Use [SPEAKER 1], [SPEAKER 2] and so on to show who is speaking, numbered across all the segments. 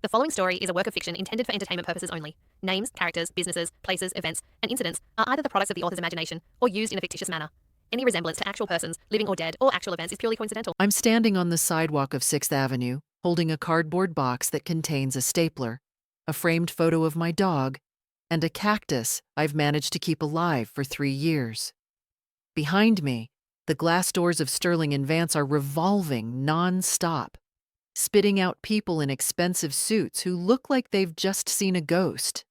[SPEAKER 1] The following story is a work of fiction intended for entertainment purposes only. Names, characters, businesses, places, events, and incidents are either the products of the author's imagination or used in a fictitious manner. Any resemblance to actual persons, living or dead, or actual events is purely coincidental.
[SPEAKER 2] I'm standing on the sidewalk of 6th Avenue, holding a cardboard box that contains a stapler, a framed photo of my dog, and a cactus I've managed to keep alive for 3 years. Behind me, the glass doors of Sterling and Vance are revolving non-stop, spitting out people in expensive suits who look like they've just seen a ghost.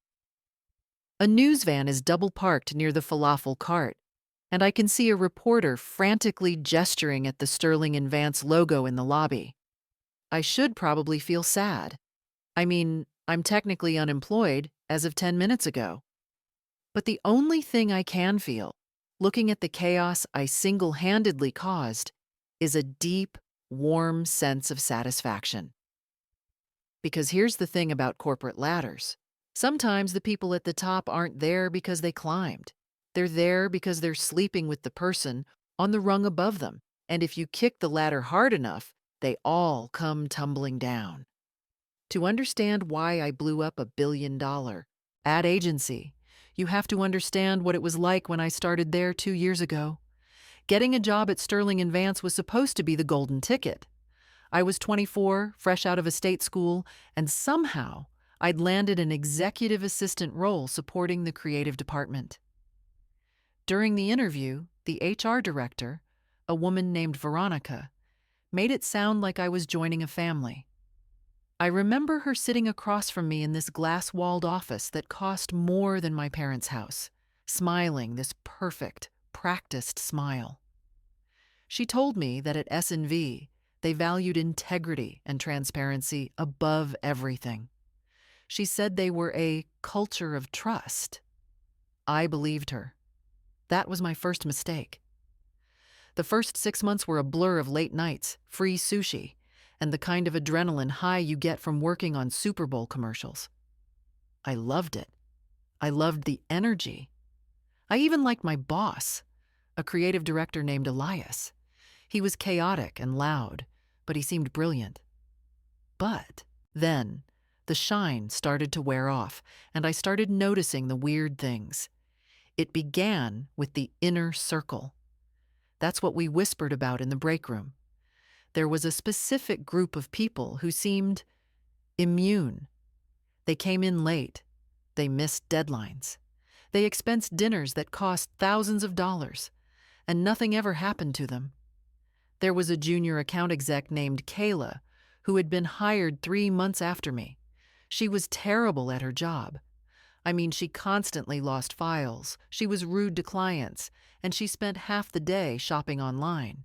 [SPEAKER 2] A news van is double parked near the falafel cart, and I can see a reporter frantically gesturing at the Sterling and Vance logo in the lobby. I should probably feel sad. I mean, I'm technically unemployed as of 10 minutes ago. But the only thing I can feel, looking at the chaos I single-handedly caused, is a deep, warm sense of satisfaction. Because here's the thing about corporate ladders. Sometimes the people at the top aren't there because they climbed. They're there because they're sleeping with the person on the rung above them, and if you kick the ladder hard enough, they all come tumbling down. To understand why I blew up a billion-dollar ad agency, you have to understand what it was like when I started there 2 years ago. Getting a job at Sterling and Vance was supposed to be the golden ticket. I was 24, fresh out of a state school, and somehow I'd landed an executive assistant role supporting the creative department. During the interview, the HR director, a woman named Veronica, made it sound like I was joining a family. I remember her sitting across from me in this glass-walled office that cost more than my parents' house, smiling this perfect, practiced smile. She told me that at S&V, they valued integrity and transparency above everything. She said they were a culture of trust. I believed her. That was my first mistake. The first 6 months were a blur of late nights, free sushi, and the kind of adrenaline high you get from working on Super Bowl commercials. I loved it. I loved the energy. I even liked my boss, a creative director named Elias. He was chaotic and loud, but he seemed brilliant. But then, the shine started to wear off, and I started noticing the weird things. It began with the inner circle. That's what we whispered about in the break room. There was a specific group of people who seemed immune. They came in late. They missed deadlines. They expensed dinners that cost thousands of dollars, and nothing ever happened to them. There was a junior account exec named Kayla who had been hired 3 months after me. She was terrible at her job. I mean, she constantly lost files, she was rude to clients, and she spent half the day shopping online.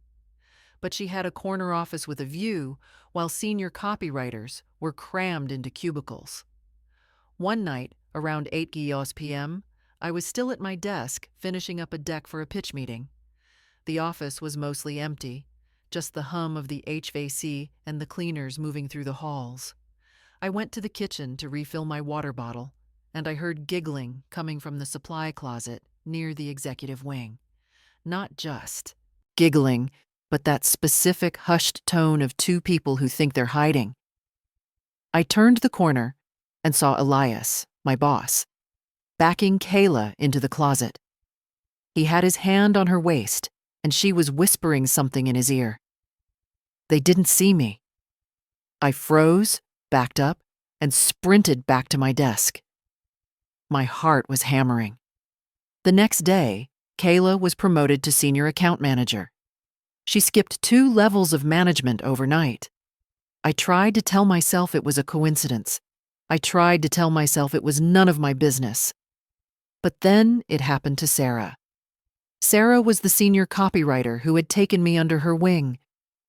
[SPEAKER 2] But she had a corner office with a view, while senior copywriters were crammed into cubicles. One night, around 8 p.m., I was still at my desk finishing up a deck for a pitch meeting. The office was mostly empty, just the hum of the HVAC and the cleaners moving through the halls. I went to the kitchen to refill my water bottle, and I heard giggling coming from the supply closet near the executive wing. Not just giggling, but that specific hushed tone of two people who think they're hiding. I turned the corner and saw Elias, my boss, backing Kayla into the closet. He had his hand on her waist, and she was whispering something in his ear. They didn't see me. I froze, backed up, and sprinted back to my desk. My heart was hammering. The next day, Kayla was promoted to senior account manager. She skipped 2 levels of management overnight. I tried to tell myself it was a coincidence. I tried to tell myself it was none of my business. But then it happened to Sarah. Sarah was the senior copywriter who had taken me under her wing.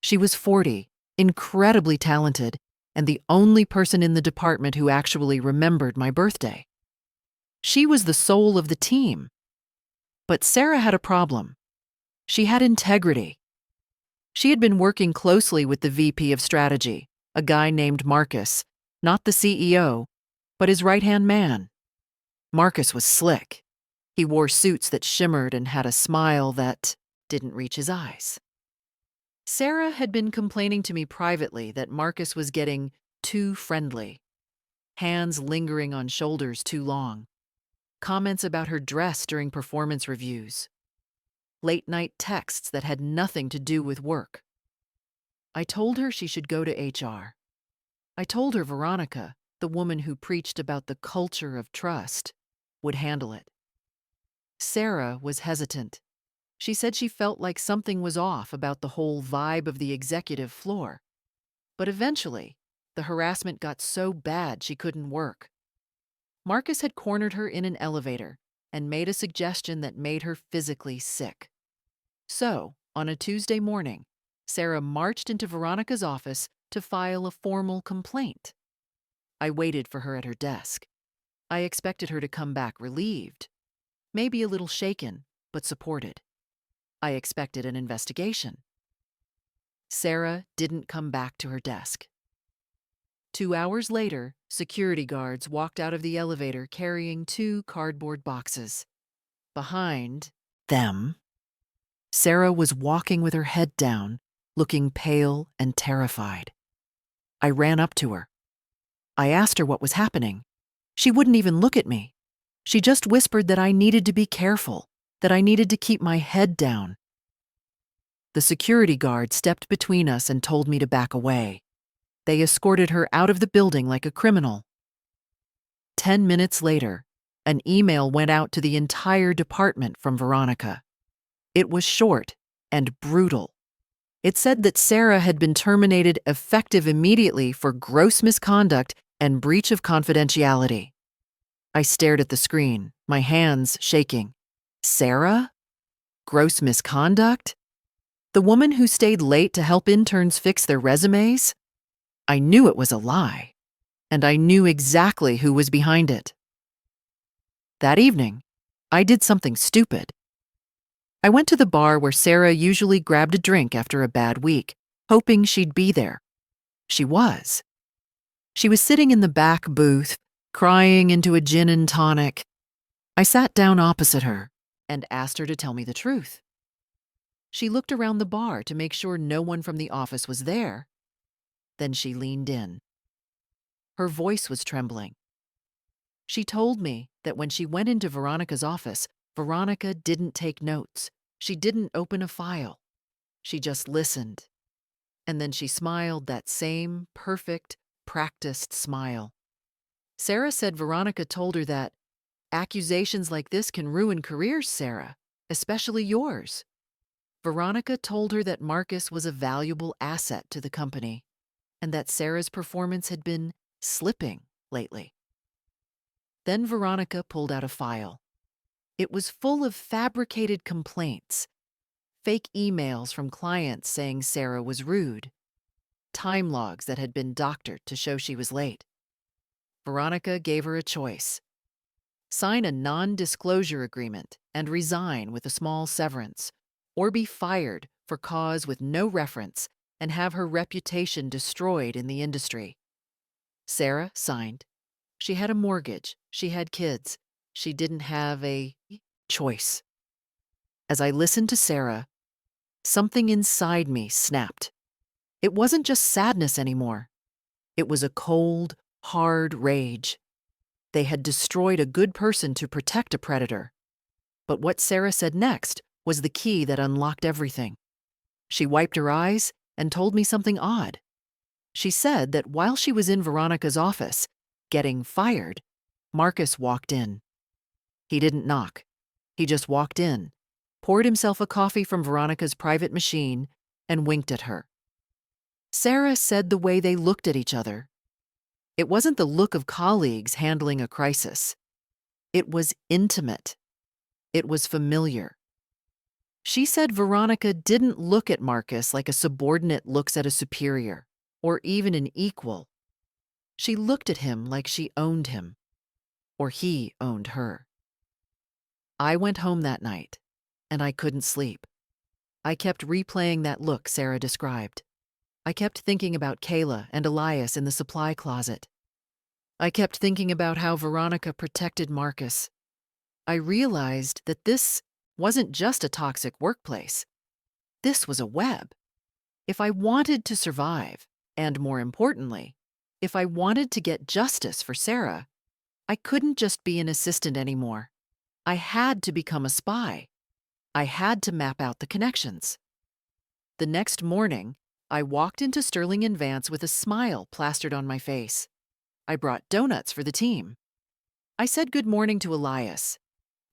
[SPEAKER 2] She was 40, incredibly talented, and the only person in the department who actually remembered my birthday. She was the soul of the team. But Sarah had a problem. She had integrity. She had been working closely with the VP of strategy, a guy named Marcus, not the CEO, but his right-hand man. Marcus was slick. He wore suits that shimmered and had a smile that didn't reach his eyes. Sarah had been complaining to me privately that Marcus was getting too friendly. hands lingering on shoulders too long, comments about her dress during performance reviews, late-night texts that had nothing to do with work. I told her she should go to HR. I told her Veronica, the woman who preached about the culture of trust, would handle it. Sarah was hesitant. She said she felt like something was off about the whole vibe of the executive floor. But eventually, the harassment got so bad she couldn't work. Marcus had cornered her in an elevator and made a suggestion that made her physically sick. So, on a Tuesday morning, Sarah marched into Veronica's office to file a formal complaint. I waited for her at her desk. I expected her to come back relieved, maybe a little shaken, but supported. I expected an investigation. Sarah didn't come back to her desk. 2 hours later, security guards walked out of the elevator carrying 2 cardboard boxes. Behind them, Sarah was walking with her head down, looking pale and terrified. I ran up to her. I asked her what was happening. She wouldn't even look at me. She just whispered that I needed to be careful, that I needed to keep my head down. The security guard stepped between us and told me to back away. They escorted her out of the building like a criminal. 10 minutes later, an email went out to the entire department from Veronica. It was short and brutal. It said that Sarah had been terminated effective immediately for gross misconduct and breach of confidentiality. I stared at the screen, my hands shaking. Sarah? Gross misconduct? The woman who stayed late to help interns fix their resumes? I knew it was a lie, and I knew exactly who was behind it. That evening, I did something stupid. I went to the bar where Sarah usually grabbed a drink after a bad week, hoping she'd be there. She was. She was sitting in the back booth, crying into a gin and tonic. I sat down opposite her and asked her to tell me the truth. She looked around the bar to make sure no one from the office was there. Then she leaned in. Her voice was trembling. She told me that when she went into Veronica's office, Veronica didn't take notes. She didn't open a file. She just listened. And then she smiled that same perfect, practiced smile. Sarah said Veronica told her that accusations like this can ruin careers, Sarah, especially yours. Veronica told her that Marcus was a valuable asset to the company and that Sarah's performance had been slipping lately. Then Veronica pulled out a file. It was full of fabricated complaints, fake emails from clients saying Sarah was rude, time logs that had been doctored to show she was late. Veronica gave her a choice: sign a non-disclosure agreement and resign with a small severance, or be fired for cause with no reference and have her reputation destroyed in the industry. Sarah signed. She had a mortgage. She had kids. She didn't have a choice. As I listened to Sarah, something inside me snapped. It wasn't just sadness anymore. It was a cold, hard rage. They had destroyed a good person to protect a predator. But what Sarah said next was the key that unlocked everything. She wiped her eyes and told me something odd. She said that while she was in Veronica's office, getting fired, Marcus walked in. He didn't knock. He just walked in, poured himself a coffee from Veronica's private machine, and winked at her. Sarah said the way they looked at each other. It wasn't the look of colleagues handling a crisis. It was intimate. It was familiar. She said Veronica didn't look at Marcus like a subordinate looks at a superior, or even an equal. She looked at him like she owned him, or he owned her. I went home that night, and I couldn't sleep. I kept replaying that look Sarah described. I kept thinking about Kayla and Elias in the supply closet. I kept thinking about how Veronica protected Marcus. I realized that this wasn't just a toxic workplace. This was a web. If I wanted to survive, and more importantly, If I wanted to get justice for Sarah, I couldn't just be an assistant anymore. I had to become a spy. I had to map out the connections. The next morning, I walked into Sterling and Vance with a smile plastered on my face. I brought donuts for the team. I said good morning to Elias.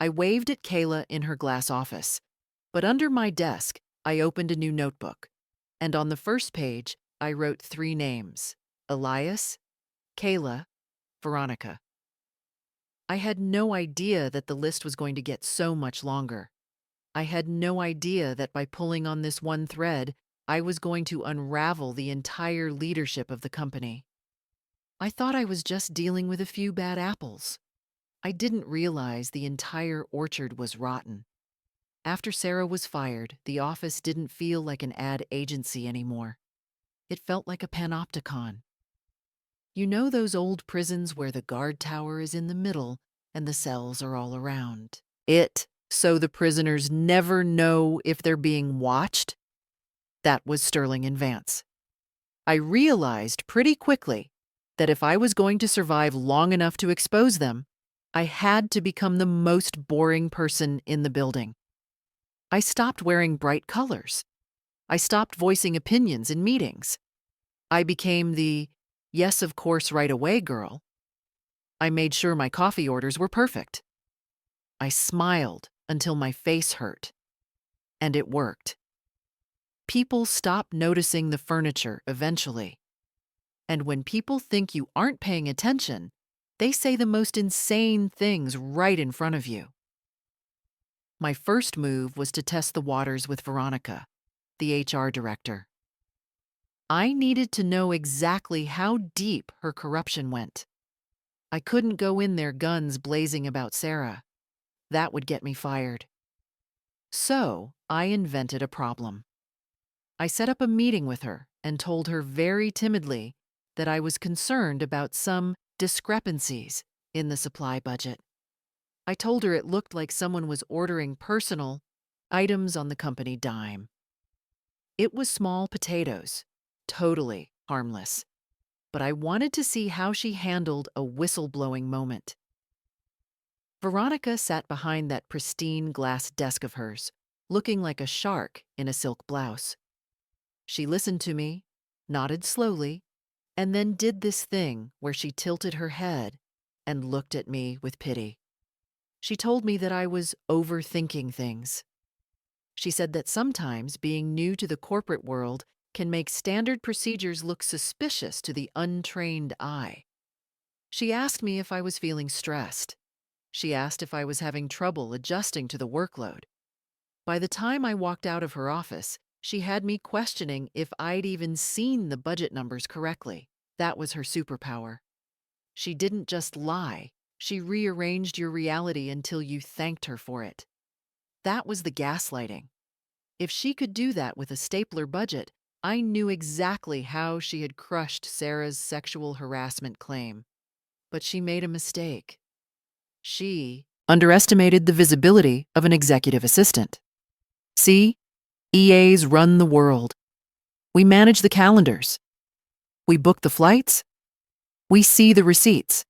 [SPEAKER 2] I waved at Kayla in her glass office. But under my desk, I opened a new notebook. And on the first page, I wrote 3 names: Elias, Kayla, Veronica. I had no idea that the list was going to get so much longer. I had no idea that by pulling on this one thread, I was going to unravel the entire leadership of the company. I thought I was just dealing with a few bad apples. I didn't realize the entire orchard was rotten. After Sarah was fired, the office didn't feel like an ad agency anymore. It felt like a panopticon. You know those old prisons where the guard tower is in the middle and the cells are all around? So the prisoners never know if they're being watched? That was Sterling and Vance. I realized pretty quickly that if I was going to survive long enough to expose them, I had to become the most boring person in the building. I stopped wearing bright colors. I stopped voicing opinions in meetings. I became the yes, of course, right away girl. I made sure my coffee orders were perfect. I smiled until my face hurt. And it worked. People stop noticing the furniture eventually. And when people think you aren't paying attention, they say the most insane things right in front of you. My first move was to test the waters with Veronica, the HR director. I needed to know exactly how deep her corruption went. I couldn't go in there guns blazing about Sarah. That would get me fired. So I invented a problem. I set up a meeting with her and told her very timidly that I was concerned about some discrepancies in the supply budget. I told her it looked like someone was ordering personal items on the company dime. It was small potatoes, totally harmless. But I wanted to see how she handled a whistleblowing moment. Veronica sat behind that pristine glass desk of hers, looking like a shark in a silk blouse. She listened to me, nodded slowly, and then did this thing where she tilted her head and looked at me with pity. She told me that I was overthinking things. She said that sometimes being new to the corporate world can make standard procedures look suspicious to the untrained eye. She asked me if I was feeling stressed. She asked if I was having trouble adjusting to the workload. By the time I walked out of her office, she had me questioning if I'd even seen the budget numbers correctly. That was her superpower. She didn't just lie. She rearranged your reality until you thanked her for it. That was the gaslighting. If she could do that with a stapler budget, I knew exactly how she had crushed Sarah's sexual harassment claim. But she made a mistake. She underestimated the visibility of an executive assistant. See, EAs run the world. We manage the calendars. We book the flights. We see the receipts.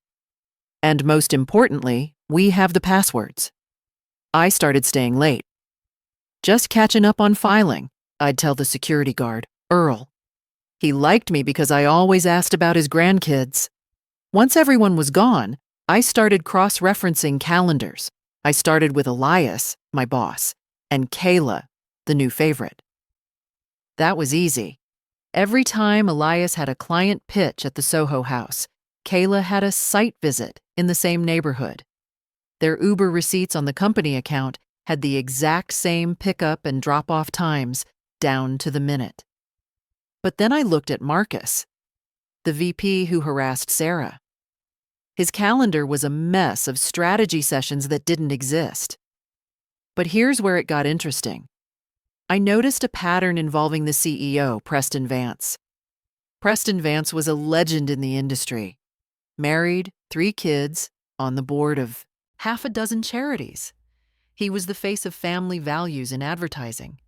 [SPEAKER 2] And most importantly, we have the passwords. I started staying late. Just catching up on filing, I'd tell the security guard, Earl. He liked me because I always asked about his grandkids. Once everyone was gone, I started cross-referencing calendars. I started with Elias, my boss, and Kayla, the new favorite. That was easy. Every time Elias had a client pitch at the Soho house, Kayla had a site visit in the same neighborhood. Their Uber receipts on the company account had the exact same pickup and drop-off times, down to the minute. But then I looked at Marcus, the VP who harassed Sarah. His calendar was a mess of strategy sessions that didn't exist. But here's where it got interesting. I noticed a pattern involving the CEO, Preston Vance. Preston Vance was a legend in the industry. Married, 3 kids, on the board of half a dozen charities. He was the face of family values in advertising.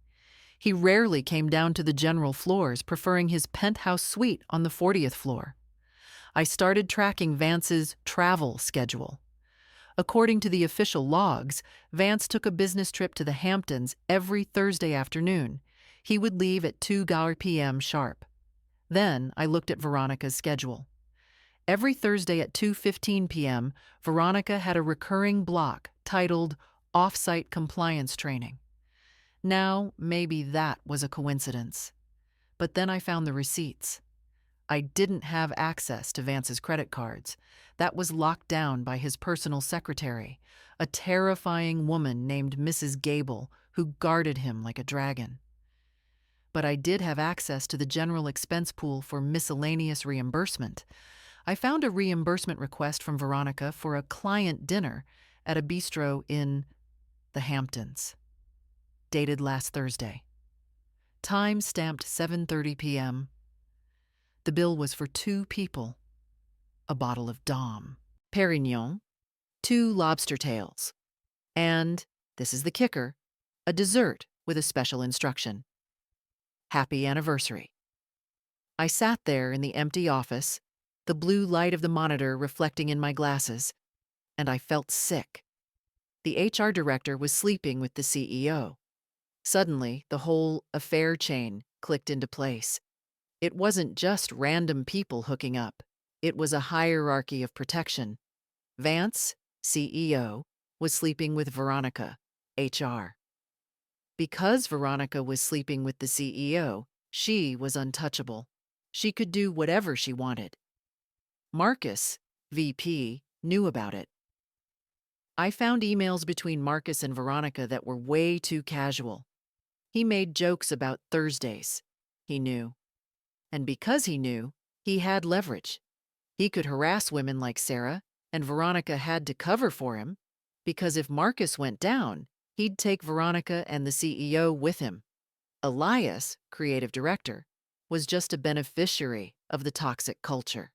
[SPEAKER 2] He rarely came down to the general floors, preferring his penthouse suite on the 40th floor. I started tracking Vance's travel schedule. According to the official logs, Vance took a business trip to the Hamptons every Thursday afternoon. He would leave at 2 p.m. sharp. Then I looked at Veronica's schedule. Every Thursday at 2:15 p.m., Veronica had a recurring block titled Off-Site Compliance Training. Now, maybe that was a coincidence. But then I found the receipts. I didn't have access to Vance's credit cards. That was locked down by his personal secretary, a terrifying woman named Mrs. Gable, who guarded him like a dragon. But I did have access to the general expense pool for miscellaneous reimbursement. I found a reimbursement request from Veronica for a client dinner at a bistro in the Hamptons, dated last Thursday. Time stamped 7:30 p.m. The bill was for 2 people, a bottle of Dom Perignon, 2 lobster tails, and, this is the kicker, a dessert with a special instruction. Happy anniversary. I sat there in the empty office, the blue light of the monitor reflecting in my glasses, and I felt sick. The HR director was sleeping with the CEO. Suddenly, the whole affair chain clicked into place. It wasn't just random people hooking up. It was a hierarchy of protection. Vance, CEO, was sleeping with Veronica, HR. Because Veronica was sleeping with the CEO, she was untouchable. She could do whatever she wanted. Marcus, VP, knew about it. I found emails between Marcus and Veronica that were way too casual. He made jokes about Thursdays. He knew. And because he knew, he had leverage. He could harass women like Sarah, and Veronica had to cover for him, because if Marcus went down, he'd take Veronica and the CEO with him. Elias, creative director, was just a beneficiary of the toxic culture.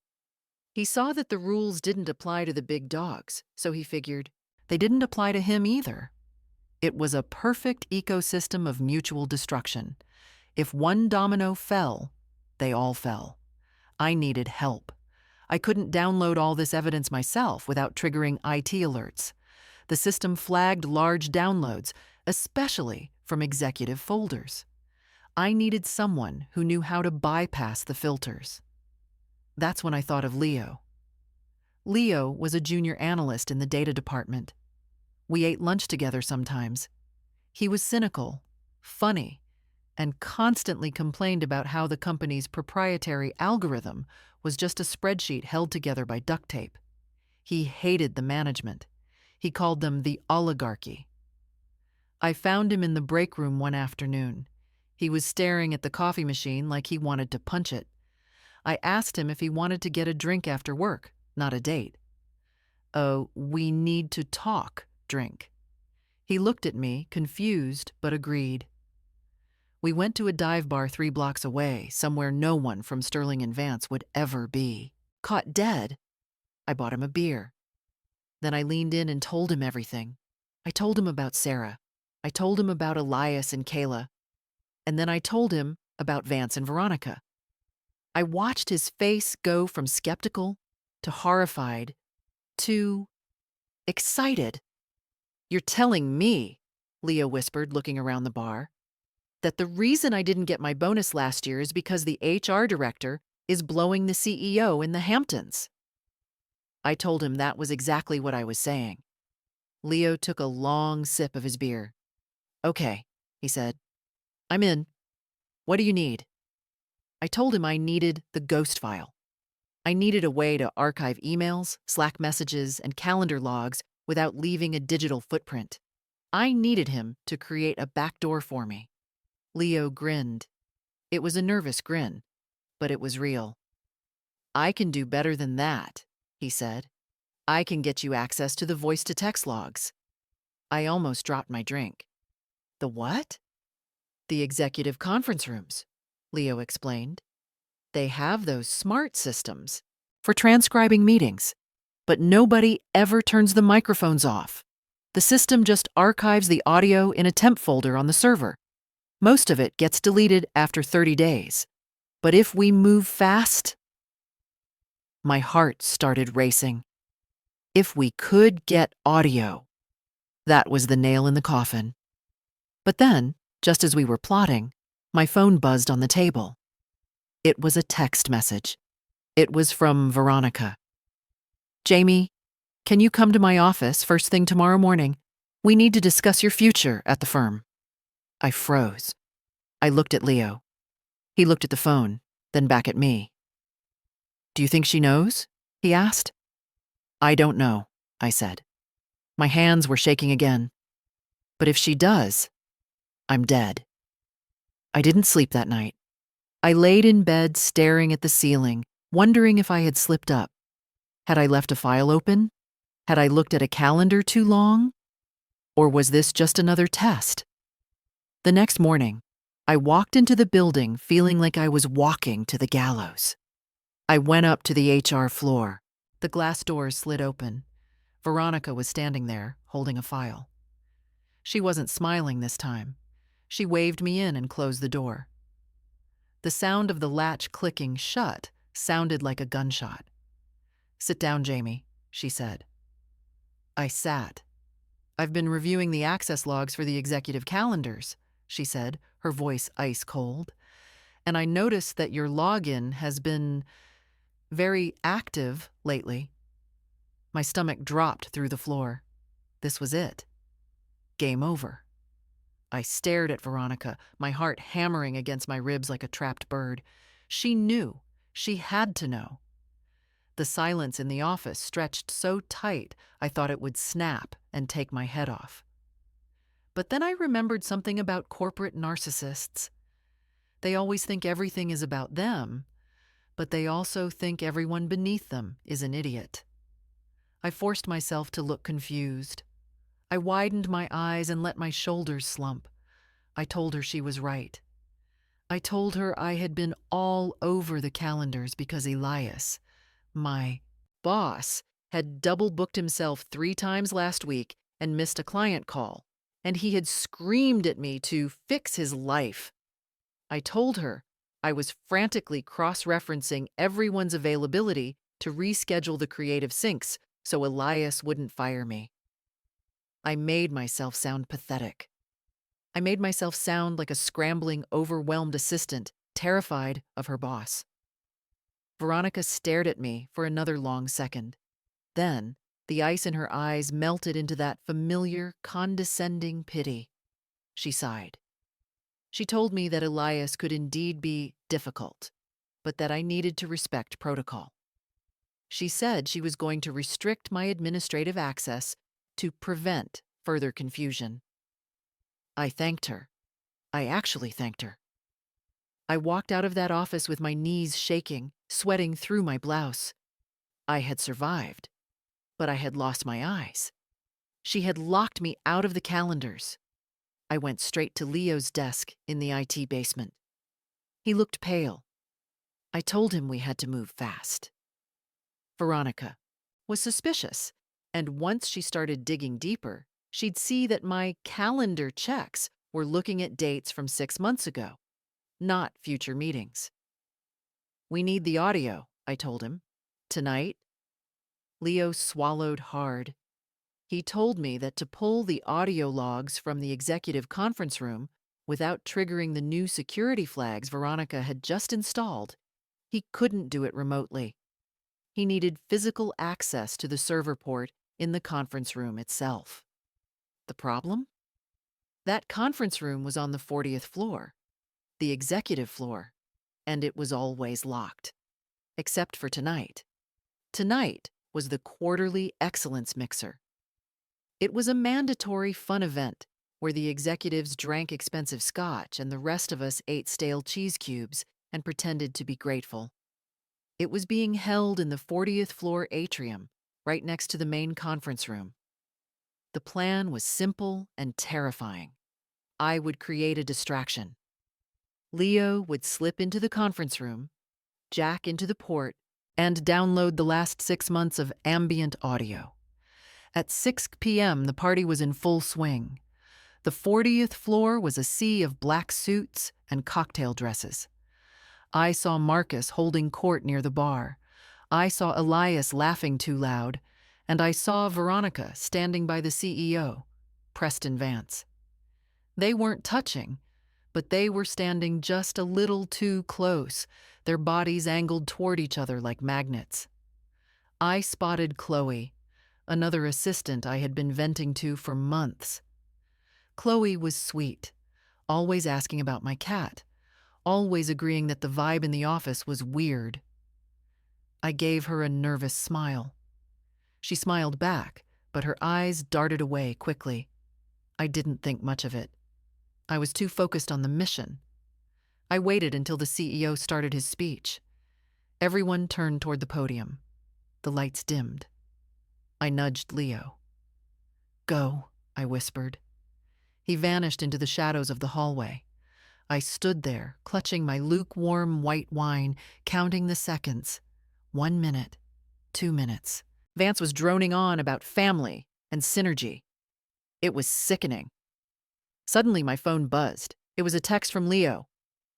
[SPEAKER 2] He saw that the rules didn't apply to the big dogs, so he figured they didn't apply to him either. It was a perfect ecosystem of mutual destruction. If one domino fell, they all fell. I needed help. I couldn't download all this evidence myself without triggering IT alerts. The system flagged large downloads, especially from executive folders. I needed someone who knew how to bypass the filters. That's when I thought of Leo. Leo was a junior analyst in the data department. We ate lunch together sometimes. He was cynical, funny, and constantly complained about how the company's proprietary algorithm was just a spreadsheet held together by duct tape. He hated the management. He called them the oligarchy. I found him in the break room one afternoon. He was staring at the coffee machine like he wanted to punch it. I asked him if he wanted to get a drink after work, not a date. "Oh, we need to talk, drink." He looked at me, confused, but agreed. We went to a dive bar 3 blocks away, somewhere no one from Sterling and Vance would ever be. Caught dead, I bought him a beer. Then I leaned in and told him everything. I told him about Sarah. I told him about Elias and Kayla. And then I told him about Vance and Veronica. I watched his face go from skeptical to horrified to excited. "You're telling me," Leah whispered, looking around the bar, "that the reason I didn't get my bonus last year is because the HR director is blowing the CEO in the Hamptons." I told him that was exactly what I was saying. Leo took a long sip of his beer. "Okay," he said. "I'm in. What do you need?" I told him I needed the ghost file. I needed a way to archive emails, Slack messages, and calendar logs without leaving a digital footprint. I needed him to create a backdoor for me. Leo grinned. It was a nervous grin, but it was real. "I can do better than that," he said. "I can get you access to the voice-to-text logs." I almost dropped my drink. "The what?" "The executive conference rooms," Leo explained. "They have those smart systems for transcribing meetings, but nobody ever turns the microphones off. The system just archives the audio in a temp folder on the server. Most of it gets deleted after 30 days. But if we move fast..." My heart started racing. If we could get audio, that was the nail in the coffin. But then, just as we were plotting, my phone buzzed on the table. It was a text message. It was from Veronica. "Jamie, can you come to my office first thing tomorrow morning? We need to discuss your future at the firm." I froze. I looked at Leo. He looked at the phone, then back at me. "Do you think she knows?" he asked. "I don't know," I said. My hands were shaking again. "But if she does, I'm dead." I didn't sleep that night. I laid in bed staring at the ceiling, wondering if I had slipped up. Had I left a file open? Had I looked at a calendar too long? Or was this just another test? The next morning, I walked into the building feeling like I was walking to the gallows. I went up to the HR floor. The glass doors slid open. Veronica was standing there, holding a file. She wasn't smiling this time. She waved me in and closed the door. The sound of the latch clicking shut sounded like a gunshot. "Sit down, Jamie," she said. I sat. "I've been reviewing the access logs for the executive calendars," she said, her voice ice cold. "And I noticed that your login has been very active lately." My stomach dropped through the floor. This was it. Game over. I stared at Veronica, my heart hammering against my ribs like a trapped bird. She knew. She had to know. The silence in the office stretched so tight I thought it would snap and take my head off. But then I remembered something about corporate narcissists. They always think everything is about them, but they also think everyone beneath them is an idiot. I forced myself to look confused. I widened my eyes and let my shoulders slump. I told her she was right. I told her I had been all over the calendars because Elias, my boss, had double booked himself 3 times last week and missed a client call, and he had screamed at me to fix his life. I told her I was frantically cross-referencing everyone's availability to reschedule the creative syncs so Elias wouldn't fire me. I made myself sound pathetic. I made myself sound like a scrambling, overwhelmed assistant, terrified of her boss. Veronica stared at me for another long second. Then, the ice in her eyes melted into that familiar, condescending pity. She sighed. She told me that Elias could indeed be difficult, but that I needed to respect protocol. She said she was going to restrict my administrative access to prevent further confusion. I thanked her. I actually thanked her. I walked out of that office with my knees shaking, sweating through my blouse. I had survived, but I had lost my eyes. She had locked me out of the calendars. I went straight to Leo's desk in the IT basement. He looked pale. I told him we had to move fast. Veronica was suspicious, and once she started digging deeper, she'd see that my calendar checks were looking at dates from 6 months ago, not future meetings. "We need the audio," I told him. "Tonight?" Leo swallowed hard. He told me that to pull the audio logs from the executive conference room without triggering the new security flags Veronica had just installed, he couldn't do it remotely. He needed physical access to the server port in the conference room itself. The problem? That conference room was on the 40th floor, the executive floor, and it was always locked. Except for tonight. Tonight was the quarterly excellence mixer. It was a mandatory fun event where the executives drank expensive scotch and the rest of us ate stale cheese cubes and pretended to be grateful. It was being held in the 40th floor atrium, right next to the main conference room. The plan was simple and terrifying. I would create a distraction. Leo would slip into the conference room, jack into the port, and download the last 6 months of ambient audio. At 6 p.m., the party was in full swing. The 40th floor was a sea of black suits and cocktail dresses. I saw Marcus holding court near the bar. I saw Elias laughing too loud, and I saw Veronica standing by the CEO, Preston Vance. They weren't touching, but they were standing just a little too close, their bodies angled toward each other like magnets. I spotted Chloe, another assistant I had been venting to for months. Chloe was sweet, always asking about my cat, always agreeing that the vibe in the office was weird. I gave her a nervous smile. She smiled back, but her eyes darted away quickly. I didn't think much of it. I was too focused on the mission. I waited until the CEO started his speech. Everyone turned toward the podium. The lights dimmed. I nudged Leo. "Go," I whispered. He vanished into the shadows of the hallway. I stood there, clutching my lukewarm white wine, counting the seconds. 1 minute, 2 minutes. Vance was droning on about family and synergy. It was sickening. Suddenly my phone buzzed. It was a text from Leo.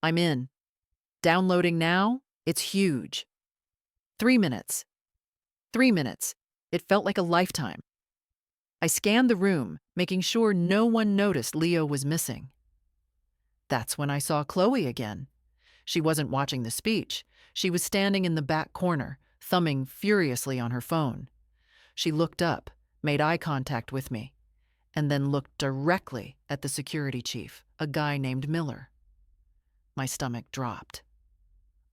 [SPEAKER 2] "I'm in. Downloading now? It's huge." 3 minutes. 3 minutes. It felt like a lifetime. I scanned the room, making sure no one noticed Leo was missing. That's when I saw Chloe again. She wasn't watching the speech. She was standing in the back corner, thumbing furiously on her phone. She looked up, made eye contact with me, and then looked directly at the security chief, a guy named Miller. My stomach dropped.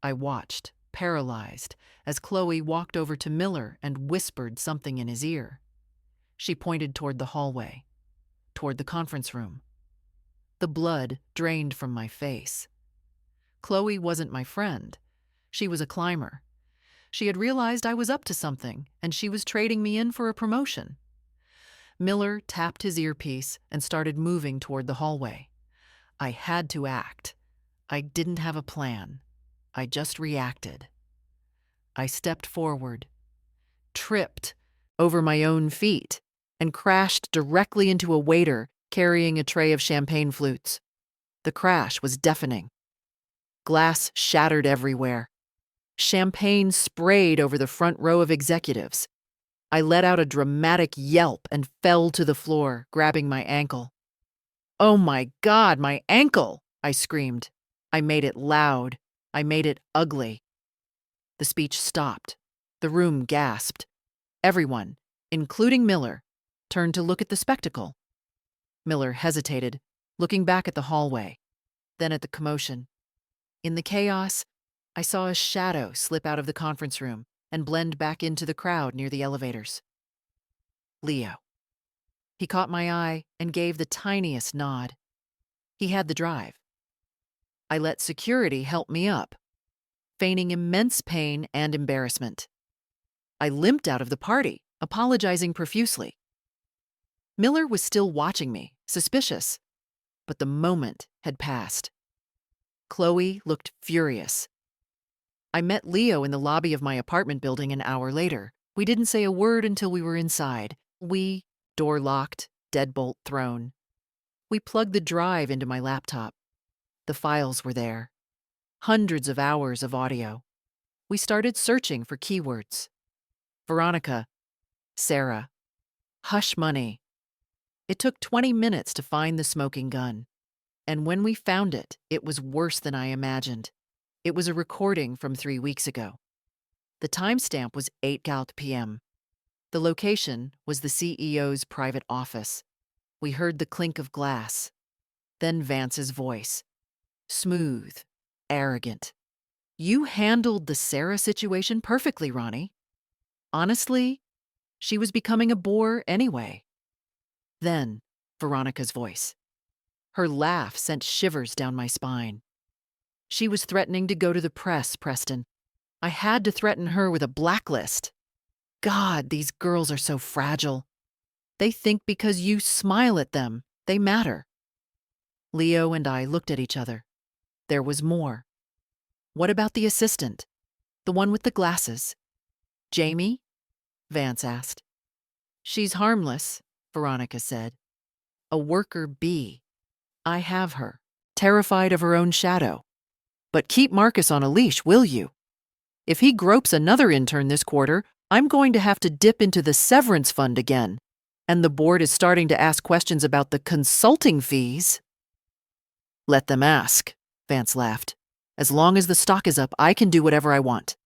[SPEAKER 2] I watched, paralyzed, as Chloe walked over to Miller and whispered something in his ear. She pointed toward the hallway, toward the conference room. The blood drained from my face. Chloe wasn't my friend. She was a climber. She had realized I was up to something, and she was trading me in for a promotion. Miller tapped his earpiece and started moving toward the hallway. I had to act. I didn't have a plan. I just reacted. I stepped forward, tripped over my own feet, and crashed directly into a waiter carrying a tray of champagne flutes. The crash was deafening. Glass shattered everywhere. Champagne sprayed over the front row of executives. I let out a dramatic yelp and fell to the floor, grabbing my ankle. "Oh my God, my ankle!" I screamed. I made it loud. I made it ugly. The speech stopped. The room gasped. Everyone, including Miller, turned to look at the spectacle. Miller hesitated, looking back at the hallway, then at the commotion. In the chaos, I saw a shadow slip out of the conference room and blend back into the crowd near the elevators. Leo. He caught my eye and gave the tiniest nod. He had the drive. I let security help me up, feigning immense pain and embarrassment. I limped out of the party, apologizing profusely. Miller was still watching me, suspicious, but the moment had passed. Chloe looked furious. I met Leo in the lobby of my apartment building an hour later. We didn't say a word until we were inside. Door locked, deadbolt thrown. We plugged the drive into my laptop. The files were there. Hundreds of hours of audio. We started searching for keywords. Veronica, Sarah, hush money. It took 20 minutes to find the smoking gun. And when we found it, it was worse than I imagined. It was a recording from 3 weeks ago. The timestamp was 8 p.m. The location was the CEO's private office. We heard the clink of glass. Then Vance's voice. Smooth, arrogant. "You handled the Sarah situation perfectly, Ronnie. Honestly, she was becoming a bore anyway." Then, Veronica's voice. Her laugh sent shivers down my spine. "She was threatening to go to the press, Preston. I had to threaten her with a blacklist. God, these girls are so fragile. They think because you smile at them, they matter." Leo and I looked at each other. There was more. "What about the assistant? The one with the glasses?" "Jamie?" Vance asked. "She's harmless," Veronica said. "A worker bee. I have her, terrified of her own shadow. But keep Marcus on a leash, will you?" If he gropes another intern this quarter, I'm going to have to dip into the severance fund again. And the board is starting to ask questions about the consulting fees. Let them ask, Vance laughed. As long as the stock is up, I can do whatever I want.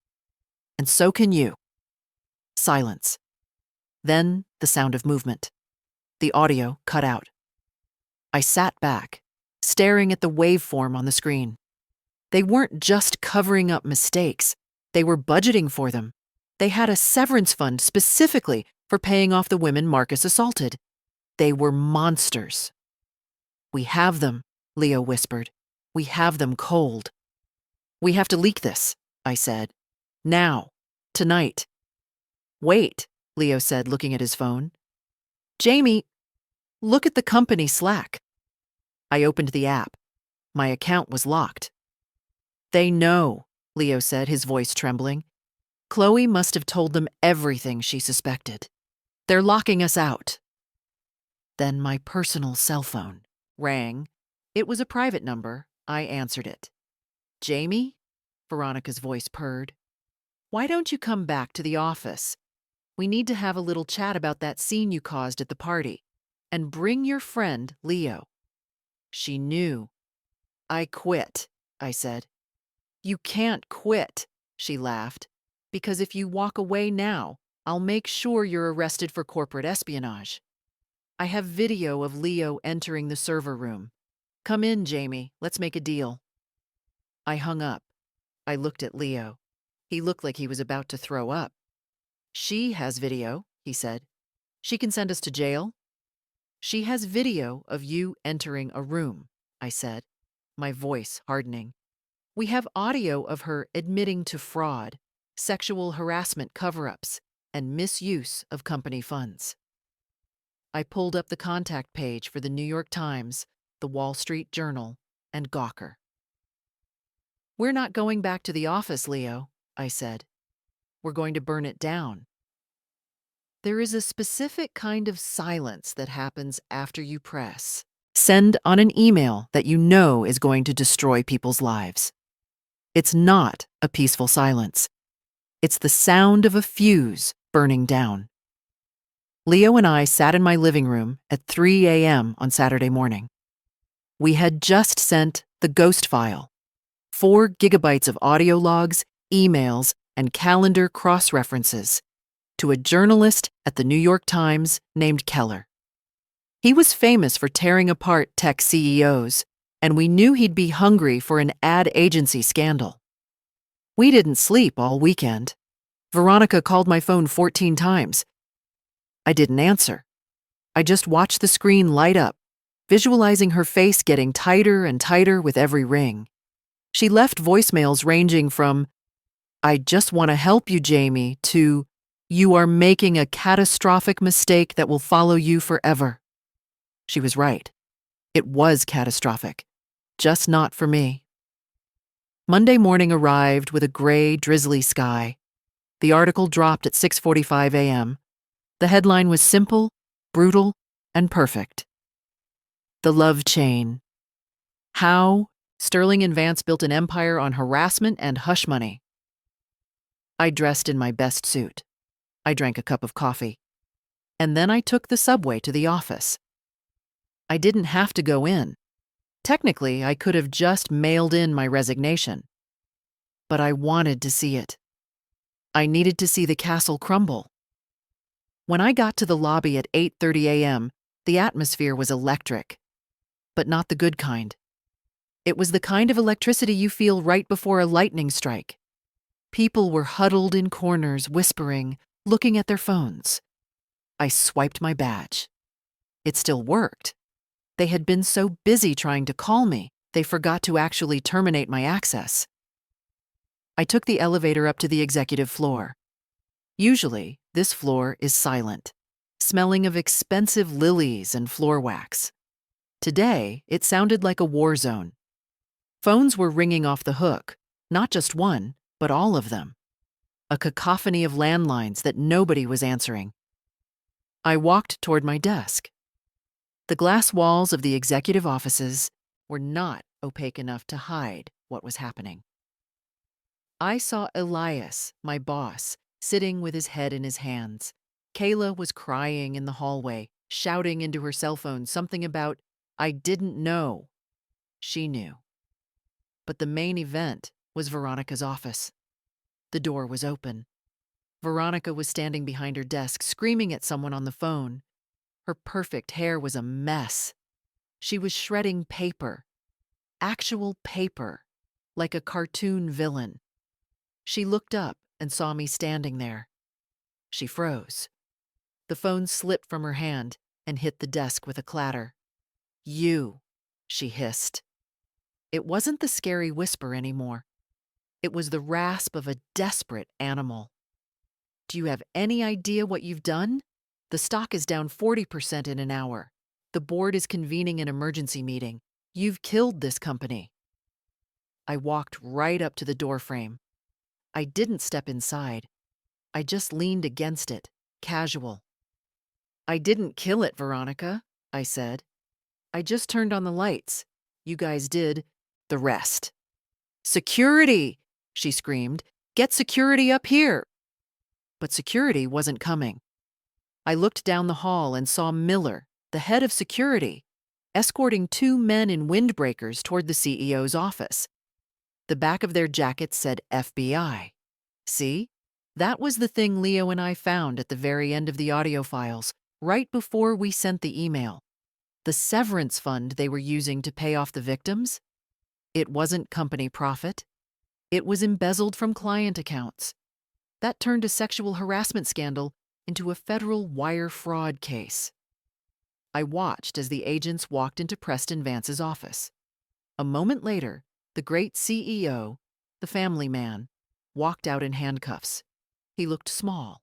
[SPEAKER 2] And so can you. Silence. Then the sound of movement. The audio cut out. I sat back, staring at the waveform on the screen. They weren't just covering up mistakes. They were budgeting for them. They had a severance fund specifically for paying off the women Marcus assaulted. They were monsters. We have them, Leo whispered. We have them cold. We have to leak this, I said. Now. Tonight. Wait, Leo said, looking at his phone. Jamie, look at the company Slack. I opened the app. My account was locked. They know, Leo said, his voice trembling. Chloe must have told them everything she suspected. They're locking us out. Then my personal cell phone rang. It was a private number. I answered it. Jamie? Veronica's voice purred. Why don't you come back to the office? We need to have a little chat about that scene you caused at the party. And bring your friend, Leo. She knew. I quit, I said. You can't quit, she laughed. Because if you walk away now, I'll make sure you're arrested for corporate espionage. I have video of Leo entering the server room. Come in, Jamie. Let's make a deal. I hung up. I looked at Leo. He looked like he was about to throw up. She has video, he said. She can send us to jail. She has video of you entering a room, I said, my voice hardening. We have audio of her admitting to fraud, sexual harassment cover-ups, and misuse of company funds. I pulled up the contact page for the New York Times, the Wall Street Journal, and Gawker. We're not going back to the office, Leo, I said. We're going to burn it down. There is a specific kind of silence that happens after you press send on an email that you know is going to destroy people's lives. It's not a peaceful silence. It's the sound of a fuse burning down. Leo and I sat in my living room at 3 a.m. on Saturday morning. We had just sent the ghost file, 4 gigabytes of audio logs, emails, and calendar cross-references, to a journalist at the New York Times named Keller. He was famous for tearing apart tech CEOs, and we knew he'd be hungry for an ad agency scandal. We didn't sleep all weekend. Veronica called my phone 14 times. I didn't answer. I just watched the screen light up, visualizing her face getting tighter and tighter with every ring. She left voicemails ranging from, I just want to help you, Jamie, to, you are making a catastrophic mistake that will follow you forever. She was right. It was catastrophic, just not for me. Monday morning arrived with a gray, drizzly sky. The article dropped at 6:45 a.m. The headline was simple, brutal, and perfect. The Love Chain. How Sterling and Vance built an empire on harassment and hush money. I dressed in my best suit. I drank a cup of coffee. And then I took the subway to the office. I didn't have to go in. Technically, I could have just mailed in my resignation. But I wanted to see it. I needed to see the castle crumble. When I got to the lobby at 8:30 a.m., the atmosphere was electric. But not the good kind. It was the kind of electricity you feel right before a lightning strike. People were huddled in corners, whispering, looking at their phones. I swiped my badge. It still worked. They had been so busy trying to call me, they forgot to actually terminate my access. I took the elevator up to the executive floor. Usually, this floor is silent, smelling of expensive lilies and floor wax. Today, it sounded like a war zone. Phones were ringing off the hook, not just one, but all of them. A cacophony of landlines that nobody was answering. I walked toward my desk. The glass walls of the executive offices were not opaque enough to hide what was happening. I saw Elias, my boss, sitting with his head in his hands. Kayla was crying in the hallway, shouting into her cell phone something about, "I didn't know." She knew. But the main event was Veronica's office. The door was open. Veronica was standing behind her desk, screaming at someone on the phone. Her perfect hair was a mess. She was shredding paper. Actual paper. Like a cartoon villain. She looked up and saw me standing there. She froze. The phone slipped from her hand and hit the desk with a clatter. "You," she hissed. It wasn't the scary whisper anymore. It was the rasp of a desperate animal. "Do you have any idea what you've done? The stock is down 40% in an hour. The board is convening an emergency meeting. You've killed this company." I walked right up to the doorframe. I didn't step inside. I just leaned against it, casual. "I didn't kill it, Veronica," I said. "I just turned on the lights. You guys did the rest." "Security!" she screamed. "Get security up here!" But security wasn't coming. I looked down the hall and saw Miller, the head of security, escorting two men in windbreakers toward the CEO's office. The back of their jackets said FBI. See? That was the thing Leo and I found at the very end of the audio files, right before we sent the email. The severance fund they were using to pay off the victims? It wasn't company profit. It was embezzled from client accounts. That turned a sexual harassment scandal into a federal wire fraud case. I watched as the agents walked into Preston Vance's office. A moment later, the great CEO, the family man, walked out in handcuffs. He looked small.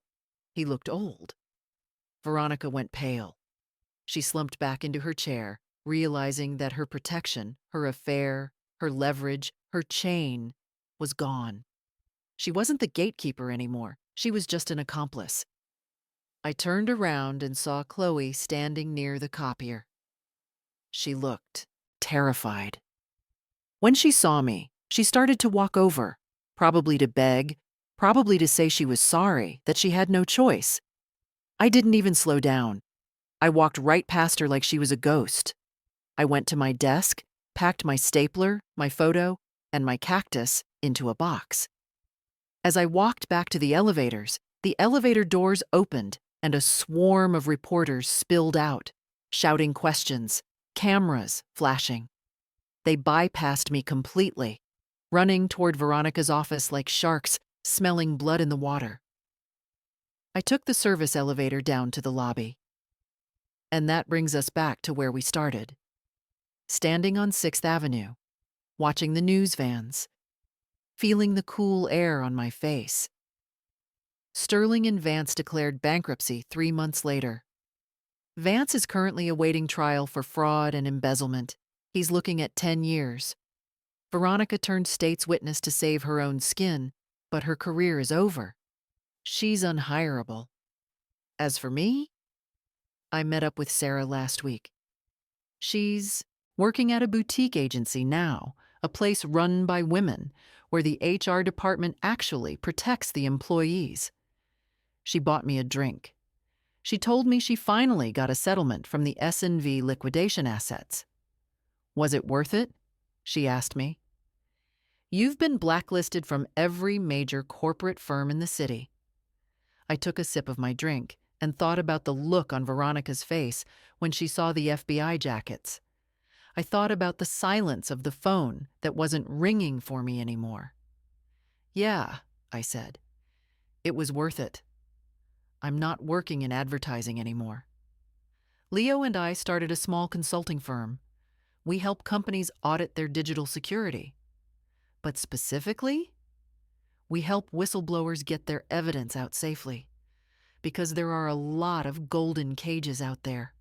[SPEAKER 2] He looked old. Veronica went pale. She slumped back into her chair, realizing that her protection, her affair, her leverage, her chain was gone. She wasn't the gatekeeper anymore. She was just an accomplice. I turned around and saw Chloe standing near the copier. She looked terrified. When she saw me, she started to walk over, probably to beg, probably to say she was sorry, that she had no choice. I didn't even slow down. I walked right past her like she was a ghost. I went to my desk, packed my stapler, my photo, and my cactus into a box. As I walked back to the elevator doors opened and a swarm of reporters spilled out, shouting questions, cameras flashing. They bypassed me completely, running toward Veronica's office like sharks, smelling blood in the water. I took the service elevator down to the lobby. And that brings us back to where we started. Standing on 6th Avenue, watching the news vans, feeling the cool air on my face. Sterling and Vance declared bankruptcy 3 months later. Vance is currently awaiting trial for fraud and embezzlement. He's looking at 10 years. Veronica turned state's witness to save her own skin, but her career is over. She's unhireable. As for me, I met up with Sarah last week. She's working at a boutique agency now, a place run by women, where the HR department actually protects the employees. She bought me a drink. She told me she finally got a settlement from the S&V liquidation assets. Was it worth it? She asked me. You've been blacklisted from every major corporate firm in the city. I took a sip of my drink and thought about the look on Veronica's face when she saw the FBI jackets. I thought about the silence of the phone that wasn't ringing for me anymore. Yeah, I said. It was worth it. I'm not working in advertising anymore. Leo and I started a small consulting firm. We help companies audit their digital security. But specifically, we help whistleblowers get their evidence out safely, because there are a lot of golden cages out there.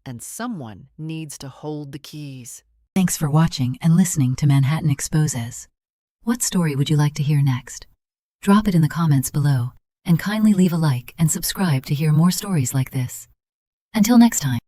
[SPEAKER 2] And someone needs to hold the keys.
[SPEAKER 3] Thanks for watching and listening to Manhattan Exposes. What story would you like to hear next? Drop it in the comments below, and kindly leave a like and subscribe to hear more stories like this. Until next time.